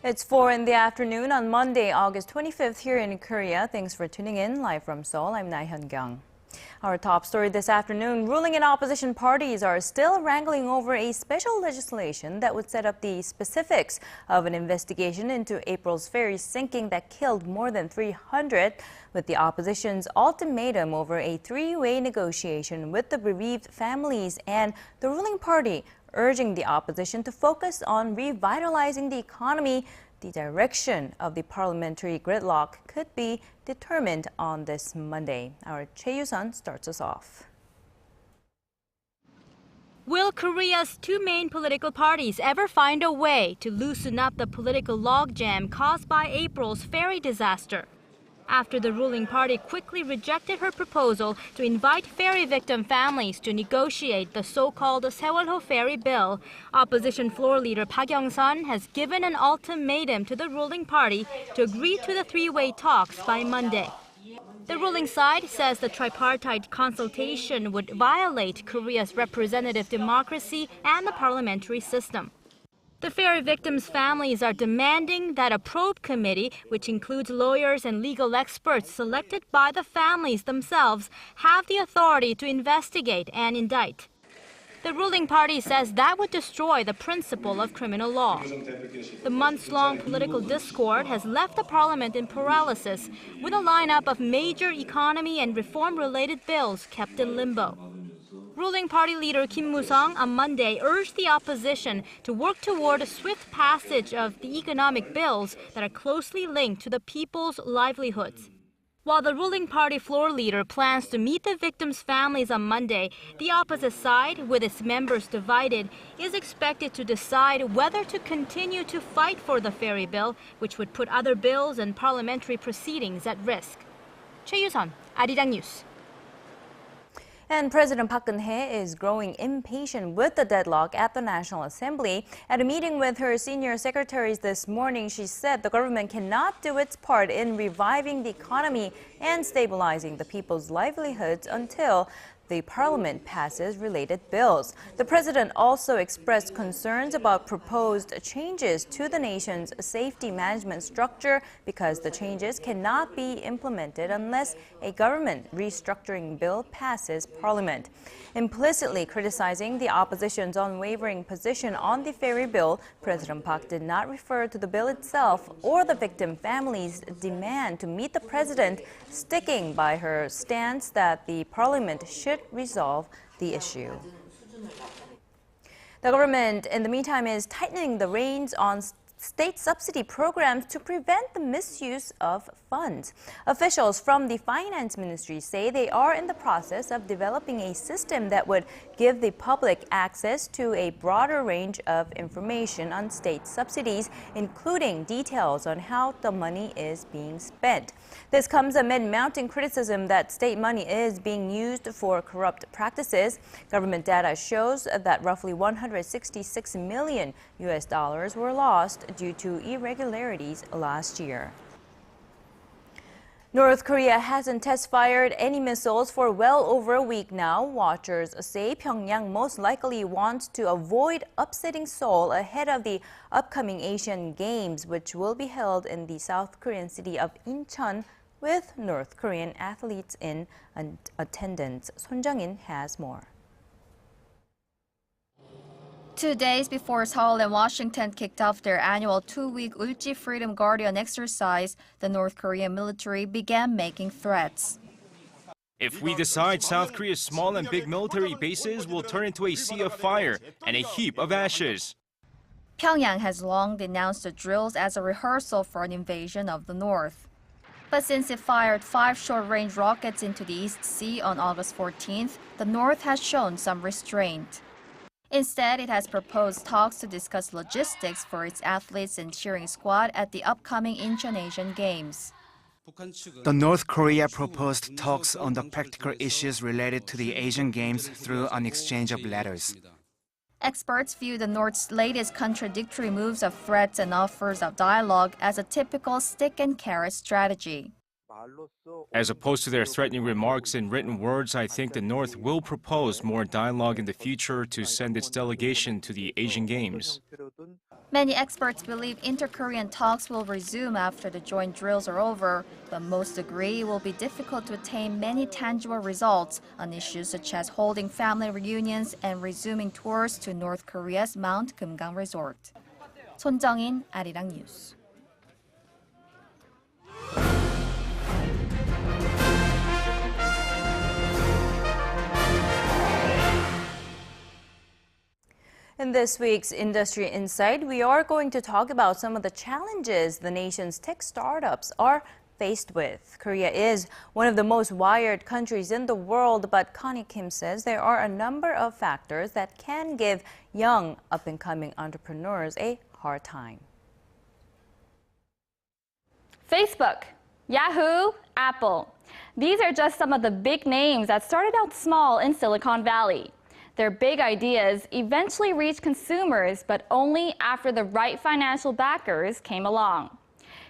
It's 4 in the afternoon on Monday, August 25th here in Korea. Thanks for tuning in. Live from Seoul, I'm Laah Hyun-kyung. Our top story this afternoon, ruling and opposition parties are still wrangling over a special legislation that would set up the specifics of an investigation into April's ferry sinking that killed more than 300, with the opposition's ultimatum over a three-way negotiation with the bereaved families and the ruling party urging the opposition to focus on revitalizing the economy. The direction of the parliamentary gridlock could be determined on this Monday. Our Choi You-sun starts us off. Will Korea's two main political parties ever find a way to loosen up the political logjam caused by April's ferry disaster? After the ruling party quickly rejected her proposal to invite ferry victim families to negotiate the so-called Sewol-ho ferry bill, opposition floor leader Park Young-sun has given an ultimatum to the ruling party to agree to the three-way talks by Monday. The ruling side says the tripartite consultation would violate Korea's representative democracy and the parliamentary system. The ferry victims' families are demanding that a probe committee, which includes lawyers and legal experts selected by the families themselves, have the authority to investigate and indict. The ruling party says that would destroy the principle of criminal law. The months-long political discord has left the parliament in paralysis, with a lineup of major economy and reform-related bills kept in limbo. Ruling party leader Kim Moo-sung on Monday urged the opposition to work toward a swift passage of the economic bills that are closely linked to the people's livelihoods. While the ruling party floor leader plans to meet the victims' families on Monday, the opposite side, with its members divided, is expected to decide whether to continue to fight for the ferry bill, which would put other bills and parliamentary proceedings at risk. Choi You-sun, Arirang News. And President Park Geunhye is growing impatient with the deadlock at the National Assembly. At a meeting with her senior secretaries this morning, she said the government cannot do its part in reviving the economy and stabilizing the people's livelihoods until the parliament passes related bills. The president also expressed concerns about proposed changes to the nation's safety management structure because the changes cannot be implemented unless a government restructuring bill passes parliament. Implicitly criticizing the opposition's unwavering position on the ferry bill, President Park did not refer to the bill itself or the victim families' demand to meet the president, sticking by her stance that the parliament should resolve the issue. The government, in the meantime, is tightening the reins on state subsidy programs to prevent the misuse of funds. Officials from the Finance Ministry say they are in the process of developing a system that would give the public access to a broader range of information on state subsidies, including details on how the money is being spent. This comes amid mounting criticism that state money is being used for corrupt practices. Government data shows that roughly $166 million were lost due to irregularities last year. North Korea hasn't test-fired any missiles for well over a week now. Watchers say Pyongyang most likely wants to avoid upsetting Seoul ahead of the upcoming Asian Games, which will be held in the South Korean city of Incheon, with North Korean athletes in attendance. Son Jung-in has more. 2 days before Seoul and Washington kicked off their annual two-week Ulji Freedom Guardian exercise, the North Korean military began making threats. If we decide South Korea's small and big military bases will turn into a sea of fire and a heap of ashes. Pyongyang has long denounced the drills as a rehearsal for an invasion of the North. But since it fired 5 short-range rockets into the East Sea on August 14th, the North has shown some restraint. Instead, it has proposed talks to discuss logistics for its athletes and cheering squad at the upcoming Incheon Asian Games. The North Korea proposed talks on the practical issues related to the Asian Games through an exchange of letters. Experts view the North's latest contradictory moves of threats and offers of dialogue as a typical stick-and-carrot strategy. As opposed to their threatening remarks in written words, I think the North will propose more dialogue in the future to send its delegation to the Asian Games. Many experts believe inter-Korean talks will resume after the joint drills are over, but most agree it will be difficult to attain many tangible results on issues such as holding family reunions and resuming tours to North Korea's Mount Kumgang Resort. 손정인, Arirang News. In this week's Industry Insight, we are going to talk about some of the challenges the nation's tech startups are faced with. Korea is one of the most wired countries in the world, but Connie Kim says there are a number of factors that can give young, up-and-coming entrepreneurs a hard time. Facebook, Yahoo, Apple. These are just some of the big names that started out small in Silicon Valley. Their big ideas eventually reached consumers, but only after the right financial backers came along.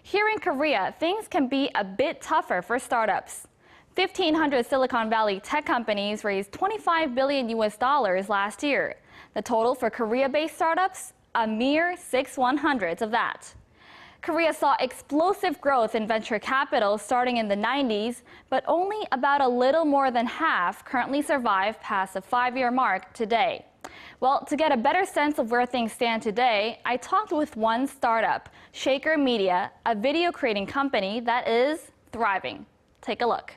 Here in Korea, things can be a bit tougher for startups. 1,500 Silicon Valley tech companies raised $25 billion last year. The total for Korea-based startups, a mere 6/100ths of that. Korea saw explosive growth in venture capital starting in the 90s, but only about a little more than half currently survive past the 5-year mark today. Well, to get a better sense of where things stand today, I talked with one startup, Shaker Media, a video creating company that is thriving. Take a look.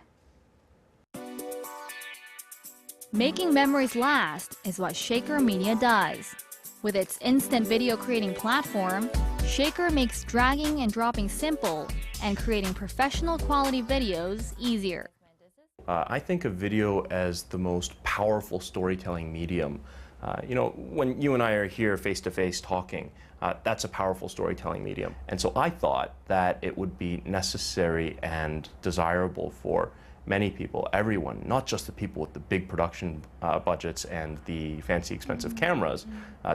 Making memories last is what Shaker Media does. With its instant video creating platform, Shaker makes dragging and dropping simple and creating professional quality videos easier. I think of video as the most powerful storytelling medium. When you and I are here face-to-face talking, that's a powerful storytelling medium. And so I thought that it would be necessary and desirable for many people, everyone, not just the people with the big production budgets and the fancy expensive cameras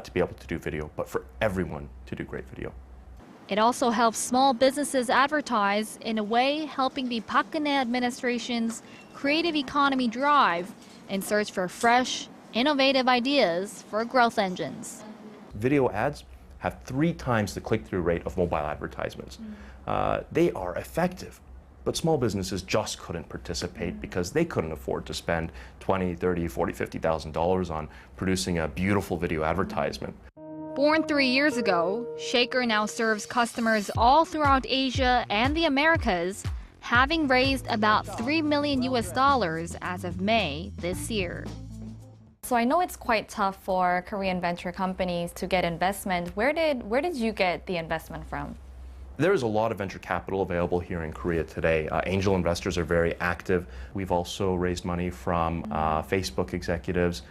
to be able to do video, but for everyone to do great video. It also helps small businesses advertise, in a way helping the Park Geunhye administration's creative economy drive in search for fresh, innovative ideas for growth engines. Video ads have 3 times the click-through rate of mobile advertisements. They are effective. But small businesses just couldn't participate because they couldn't afford to spend $20,000, $30,000, $40,000, $50,000 on producing a beautiful video advertisement. Born 3 years ago, Shaker now serves customers all throughout Asia and the Americas, having raised about $3 million as of May this year. So I know it's quite tough for Korean venture companies to get investment. Where did you get the investment from? There's a lot of venture capital available here in Korea today. Angel investors are very active. We've also raised money from Facebook executives.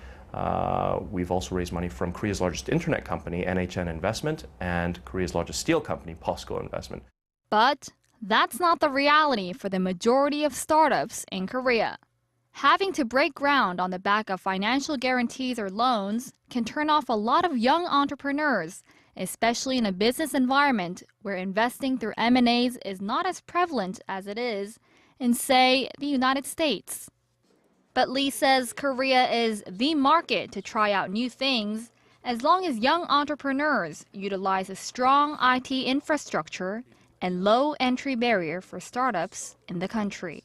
We've also raised money from Korea's largest internet company, NHN Investment, and Korea's largest steel company, POSCO Investment. But that's not the reality for the majority of startups in Korea. Having to break ground on the back of financial guarantees or loans can turn off a lot of young entrepreneurs, especially in a business environment where investing through M&As is not as prevalent as it is in, say, the United States. But Lee says Korea is the market to try out new things as long as young entrepreneurs utilize a strong IT infrastructure and low entry barrier for startups in the country.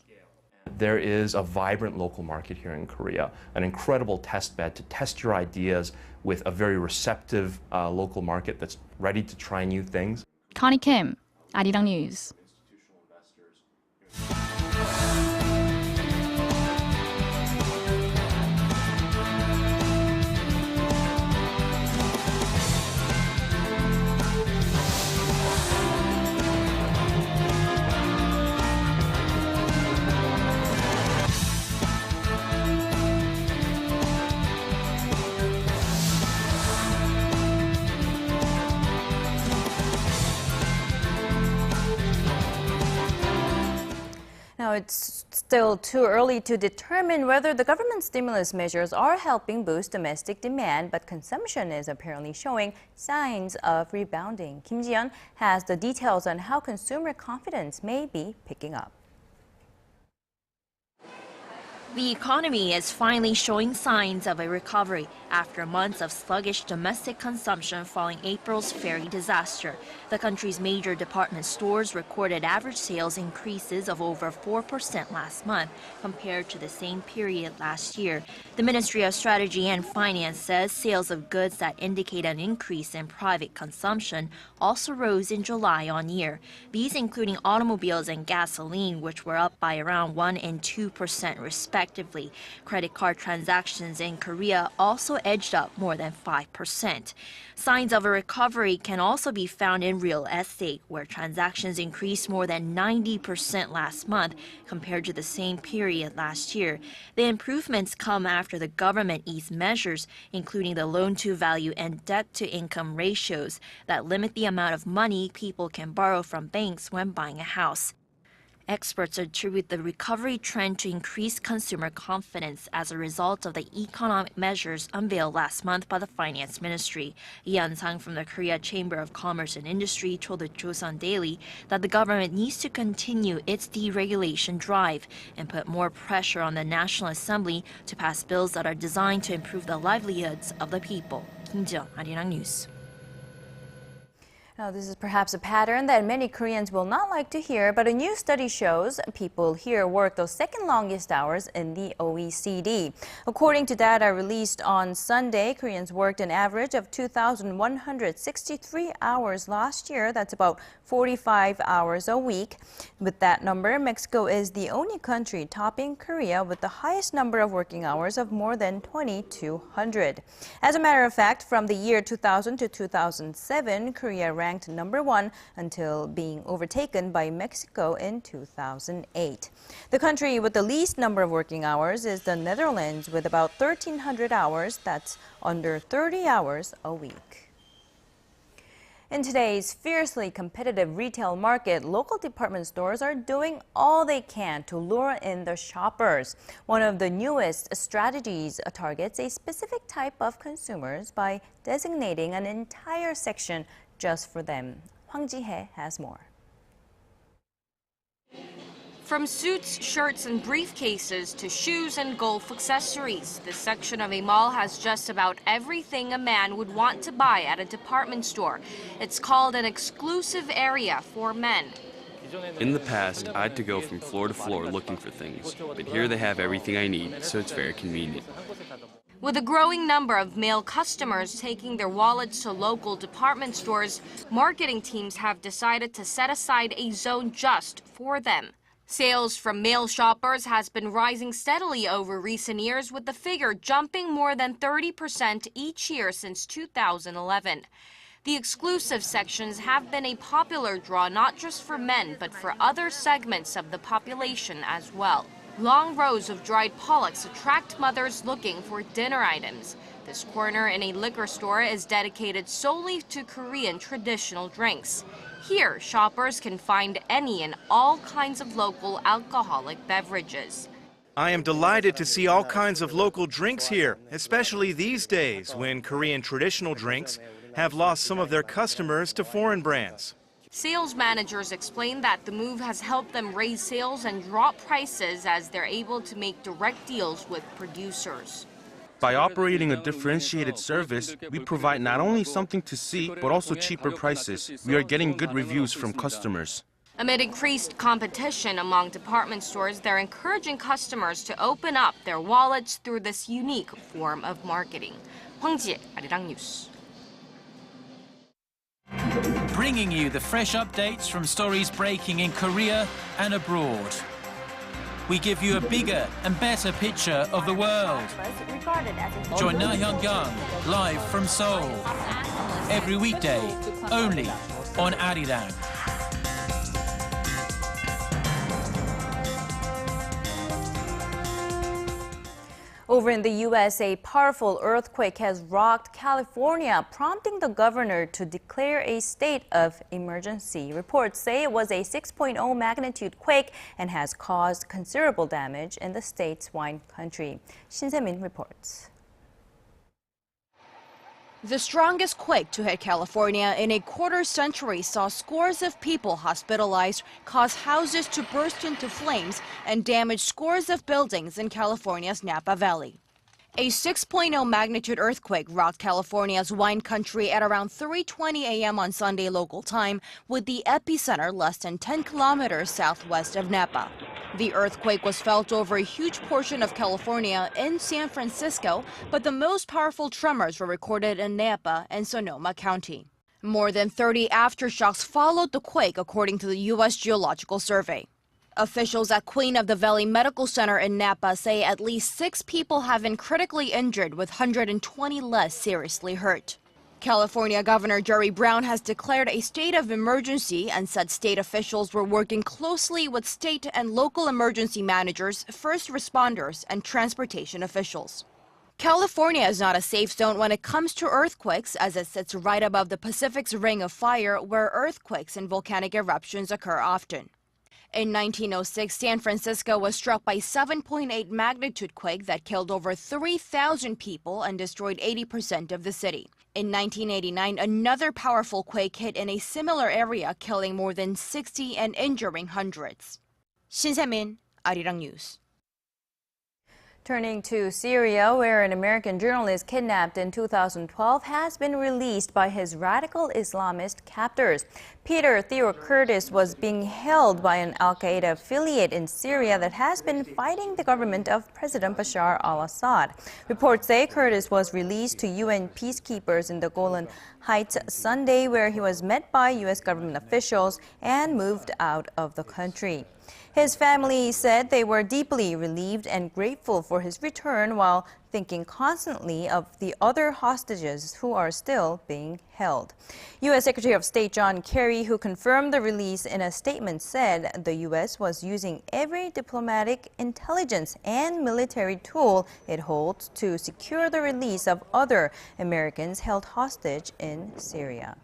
There is a vibrant local market here in Korea, an incredible test bed to test your ideas with a very receptive local market that's ready to try new things. Connie Kim, Arirang News. Now, it's still too early to determine whether the government stimulus measures are helping boost domestic demand, but consumption is apparently showing signs of rebounding. Kim Ji-yeon has the details on how consumer confidence may be picking up. The economy is finally showing signs of a recovery after months of sluggish domestic consumption following April's Ferry disaster. The country's major department stores recorded average sales increases of over 4% last month compared to the same period last year. The Ministry of Strategy and Finance says sales of goods that indicate an increase in private consumption also rose in July on year. These including automobiles and gasoline, which were up by around 1% and 2% respectively. Credit card transactions in Korea also edged up more than 5%. Signs of a recovery can also be found in real estate, where transactions increased more than 90% last month compared to the same period last year. The improvements come after the government eased measures, including the loan-to-value and debt-to-income ratios that limit the amount of money people can borrow from banks when buying a house. Experts attribute the recovery trend to increased consumer confidence as a result of the economic measures unveiled last month by the Finance Ministry. Lee Hyun-sang from the Korea Chamber of Commerce and Industry told the Joseon Daily that the government needs to continue its deregulation drive and put more pressure on the National Assembly to pass bills that are designed to improve the livelihoods of the people. Kim Ji-yeon, Arirang News. Now, this is perhaps a pattern that many Koreans will not like to hear, but a new study shows people here work the second longest hours in the OECD. According to data released on Sunday, Koreans worked an average of 2,163 hours last year. That's about 45 hours a week. With that number, Mexico is the only country topping Korea with the highest number of working hours of more than 2,200. As a matter of fact, from the year 2000 to 2007, Korea ranked number 1 until being overtaken by Mexico in 2008. The country with the least number of working hours is the Netherlands with about 1,300 hours. That's under 30 hours a week. In today's fiercely competitive retail market, local department stores are doing all they can to lure in the shoppers. One of the newest strategies targets a specific type of consumers by designating an entire section just for them. Hwang Ji-hye has more. From suits, shirts, and briefcases to shoes and golf accessories, this section of a mall has just about everything a man would want to buy at a department store. It's called an exclusive area for men. In the past, I had to go from floor to floor looking for things, but here they have everything I need, so it's very convenient. With a growing number of male customers taking their wallets to local department stores, marketing teams have decided to set aside a zone just for them. Sales from male shoppers has been rising steadily over recent years, with the figure jumping more than 30% each year since 2011. The exclusive sections have been a popular draw not just for men, but for other segments of the population as well. Long rows of dried pollocks attract mothers looking for dinner items. This corner in a liquor store is dedicated solely to Korean traditional drinks. Here, shoppers can find any and all kinds of local alcoholic beverages. I am delighted to see all kinds of local drinks here, especially these days when Korean traditional drinks have lost some of their customers to foreign brands. Sales managers explain that the move has helped them raise sales and drop prices as they're able to make direct deals with producers. By operating a differentiated service, we provide not only something to see, but also cheaper prices. We are getting good reviews from customers. Amid increased competition among department stores, they're encouraging customers to open up their wallets through this unique form of marketing. Hwang Ji-hye, Arirang News. Bringing you the fresh updates from stories breaking in Korea and abroad. We give you a bigger and better picture of the world. Join Laah Hyun-kyung live from Seoul. Every weekday, only on Arirang. Over in the U.S., a powerful earthquake has rocked California, prompting the governor to declare a state of emergency. Reports say it was a 6.0 magnitude quake and has caused considerable damage in the state's wine country. Shin Se-min reports. The strongest quake to hit California in a quarter century saw scores of people hospitalized, caused houses to burst into flames, and damaged scores of buildings in California's Napa Valley. A 6.0 magnitude earthquake rocked California's wine country at around 3:20 a.m. on Sunday local time, with the epicenter less than 10 kilometers southwest of Napa. The earthquake was felt over a huge portion of California in San Francisco, but the most powerful tremors were recorded in Napa and Sonoma County. More than 30 aftershocks followed the quake, according to the U.S. Geological Survey. Officials at Queen of the Valley Medical Center in Napa say at least 6 people have been critically injured, with 120 less seriously hurt. California Governor Jerry Brown has declared a state of emergency and said state officials were working closely with state and local emergency managers, first responders, and transportation officials. California is not a safe zone when it comes to earthquakes, as it sits right above the Pacific's ring of fire, where earthquakes and volcanic eruptions occur often. In 1906, San Francisco was struck by a 7.8 magnitude quake that killed over 3,000 people and destroyed 80% of the city. In 1989, another powerful quake hit in a similar area, killing more than 60 and injuring hundreds. Shin Se-min, Arirang News. Turning to Syria, where an American journalist kidnapped in 2012 has been released by his radical Islamist captors. Peter Theo Curtis was being held by an al-Qaeda affiliate in Syria that has been fighting the government of President Bashar al-Assad. Reports say Curtis was released to UN peacekeepers in the Golan Heights Sunday, where he was met by U.S. government officials and moved out of the country. His family said they were deeply relieved and grateful for his return, while thinking constantly of the other hostages who are still being held. U.S. Secretary of State John Kerry, who confirmed the release in a statement, said the U.S. was using every diplomatic, intelligence, and military tool it holds to secure the release of other Americans held hostage in Syria.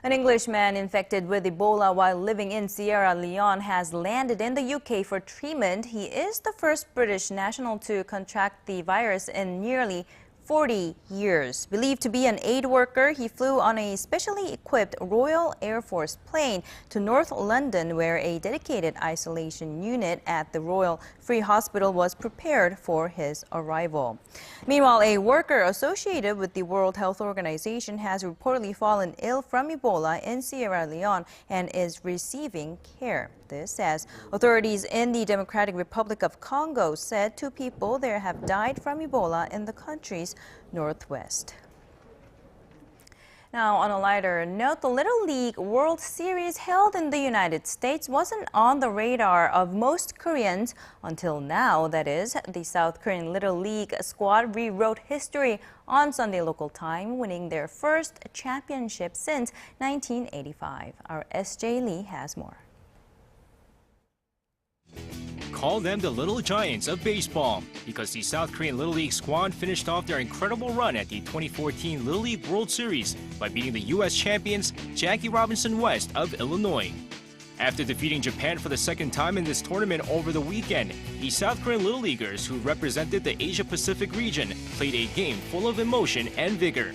An Englishman infected with Ebola while living in Sierra Leone has landed in the UK for treatment. He is the first British national to contract the virus in nearly 40 years. Believed to be an aid worker, he flew on a specially equipped Royal Air Force plane to North London, where a dedicated isolation unit at the Royal Free Hospital was prepared for his arrival. Meanwhile, a worker associated with the World Health Organization has reportedly fallen ill from Ebola in Sierra Leone and is receiving care. This as authorities in the Democratic Republic of Congo said 2 people there have died from Ebola in the country's northwest. Now, on a lighter note, the Little League World Series held in the United States wasn't on the radar of most Koreans until now. That is, the South Korean Little League squad rewrote history on Sunday local time, winning their first championship since 1985. Our SJ Lee has more. Call them the Little Giants of baseball, because the South Korean Little League squad finished off their incredible run at the 2014 Little League World Series by beating the U.S. champions Jackie Robinson West of Illinois. After defeating Japan for the second time in this tournament over the weekend, the South Korean Little Leaguers, who represented the Asia-Pacific region, played a game full of emotion and vigor.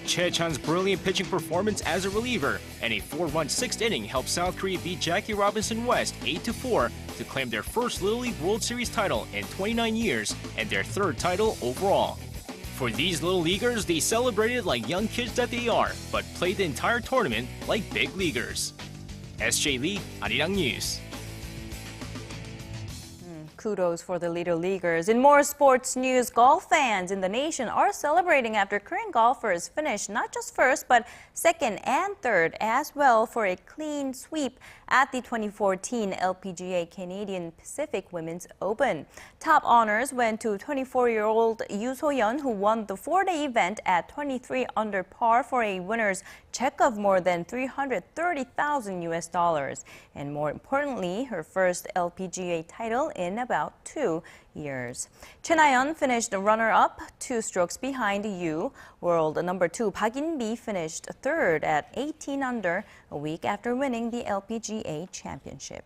Choi Chan's brilliant pitching performance as a reliever and a 4-run 6th inning helped South Korea beat Jackie Robinson West 8-4 to claim their first Little League World Series title in 29 years and their 3rd title overall. For these Little Leaguers, they celebrated like young kids that they are, but played the entire tournament like big leaguers. SJ Lee, Arirang News. Kudos for the Little Leaguers. In more sports news, golf fans in the nation are celebrating after Korean golfers finished not just first, but second and third as well for a clean sweep at the 2014 LPGA Canadian Pacific Women's Open. Top honors went to 24-year-old Yoo So-yeon, who won the 4-day event at 23 under par for a winner's check of more than $330,000 US. And more importantly, her first LPGA title in about 2 years. Choi Na-yeon finished runner-up, 2 strokes behind Yoo. World number 2 Park In-bi finished third at 18 under a week after winning the LPGA championship.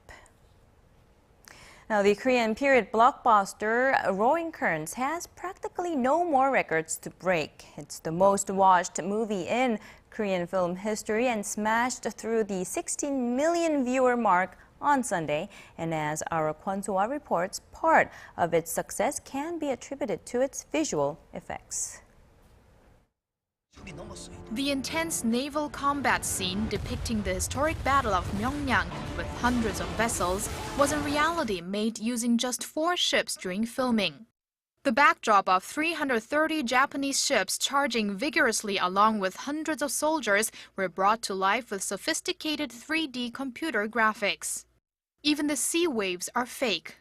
Now, the Korean period blockbuster Roaring Currents has practically no more records to break. It's the most watched movie in Korean film history and smashed through the 16 million viewer mark on Sunday. And as our Kwon So-ah reports, part of its success can be attributed to its visual effects. The intense naval combat scene depicting the historic Battle of Myeongyang with hundreds of vessels was in reality made using just 4 ships during filming. The backdrop of 330 Japanese ships charging vigorously along with hundreds of soldiers were brought to life with sophisticated 3D computer graphics. Even the sea waves are fake.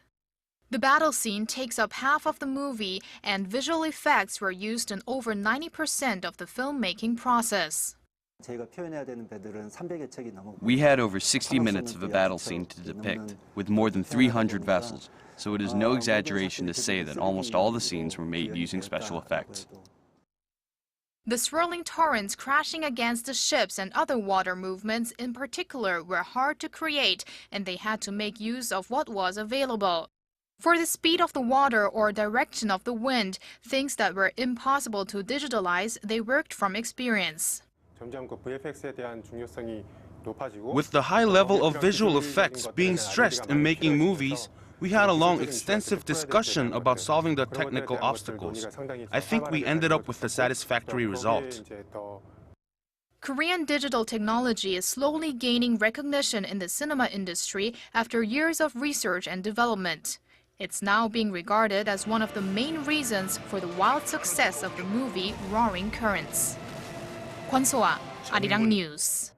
The battle scene takes up half of the movie, and visual effects were used in over 90% of the filmmaking process. We had over 60 minutes of a battle scene to depict, with more than 300 vessels, so it is no exaggeration to say that almost all the scenes were made using special effects. The swirling torrents crashing against the ships and other water movements in particular were hard to create, and they had to make use of what was available. For the speed of the water or direction of the wind, things that were impossible to digitalize, they worked from experience. With the high level of visual effects being stressed in making movies, we had a long, extensive discussion about solving the technical obstacles. I think we ended up with a satisfactory result. Korean digital technology is slowly gaining recognition in the cinema industry after years of research and development. It's now being regarded as one of the main reasons for the wild success of the movie Roaring Currents. Kwon So-ah, Arirang News.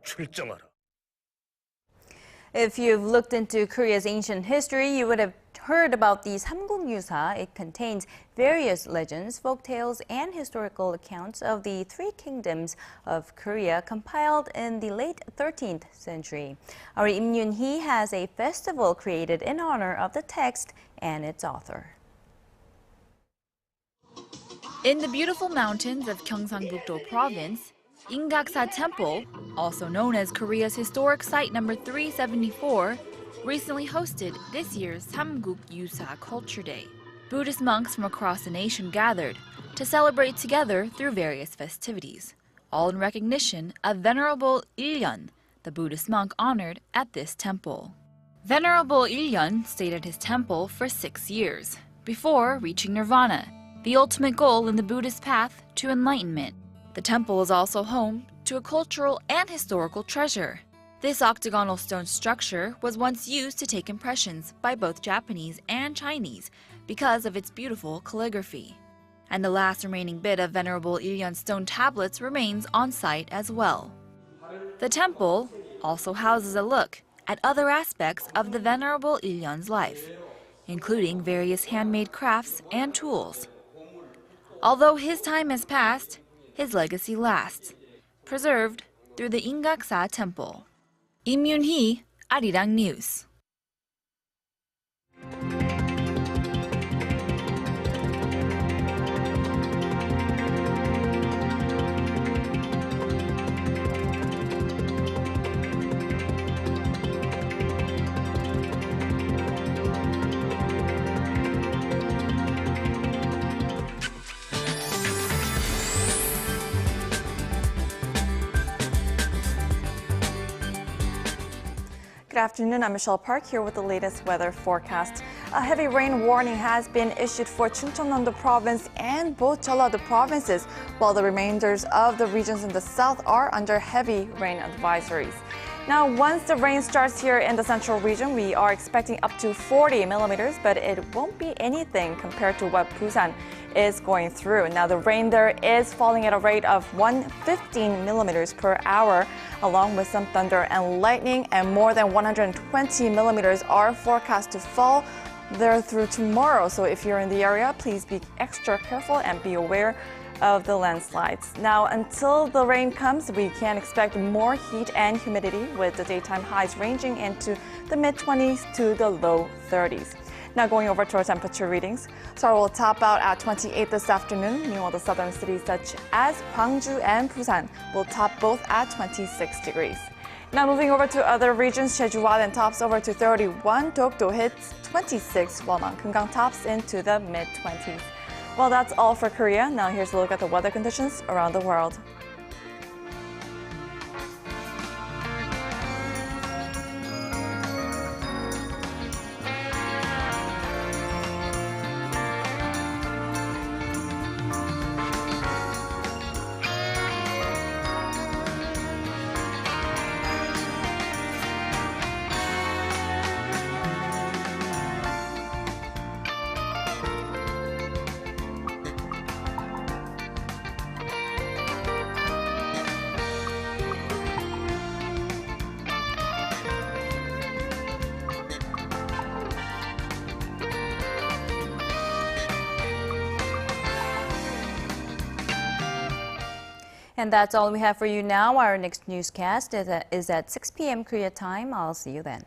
If you've looked into Korea's ancient history, you would have heard about the Samguk Nusa. It contains various legends, folktales, and historical accounts of the 3 kingdoms of Korea compiled in the late 13th century. Our Im Yoon-hee has a festival created in honor of the text and its author. In the beautiful mountains of Gyeongsang-buk-do Province, Ingaksa Temple, also known as Korea's historic site number 374, recently hosted this year's Samguk Yusa Culture Day. Buddhist monks from across the nation gathered to celebrate together through various festivities, all in recognition of Venerable Il-yeon, the Buddhist monk honored at this temple. Venerable Il-yeon stayed at his temple for 6 years, before reaching nirvana, the ultimate goal in the Buddhist path to enlightenment. The temple is also home to a cultural and historical treasure. This octagonal stone structure was once used to take impressions by both Japanese and Chinese because of its beautiful calligraphy. And the last remaining bit of Venerable Il-yeon's stone tablets remains on site as well. The temple also houses a look at other aspects of the Venerable Il-yeon's life, including various handmade crafts and tools. Although his time has passed, his legacy lasts, preserved through the Ingaksa Temple. Im Yoon-hee, Arirang News. Good afternoon, I'm Michelle Park here with the latest weather forecast. A heavy rain warning has been issued for Chuncheon-do province and both Jeollado provinces, while the remainders of the regions in the south are under heavy rain advisories. Now, once the rain starts here in the central region, we are expecting up to 40 millimeters, but it won't be anything compared to what Busan is going through. Now, the rain there is falling at a rate of 115 millimeters per hour, along with some thunder and lightning, and more than 120 millimeters are forecast to fall there through tomorrow. So if you're in the area, please be extra careful and be aware of the landslides. Now, until the rain comes, we can expect more heat and humidity, with the daytime highs ranging into the mid-20s to the low 30s. Now, going over to our temperature readings. Seoul will top out at 28 this afternoon. Meanwhile, the southern cities such as Gwangju and Busan will top both at 26 degrees. Now, moving over to other regions, Jeju then tops over to 31, Dokdo hits 26, while Kumgang tops into the mid-20s. Well, that's all for Korea. Now here's a look at the weather conditions around the world. And that's all we have for you now. Our next newscast is at 6 p.m. Korea time. I'll see you then.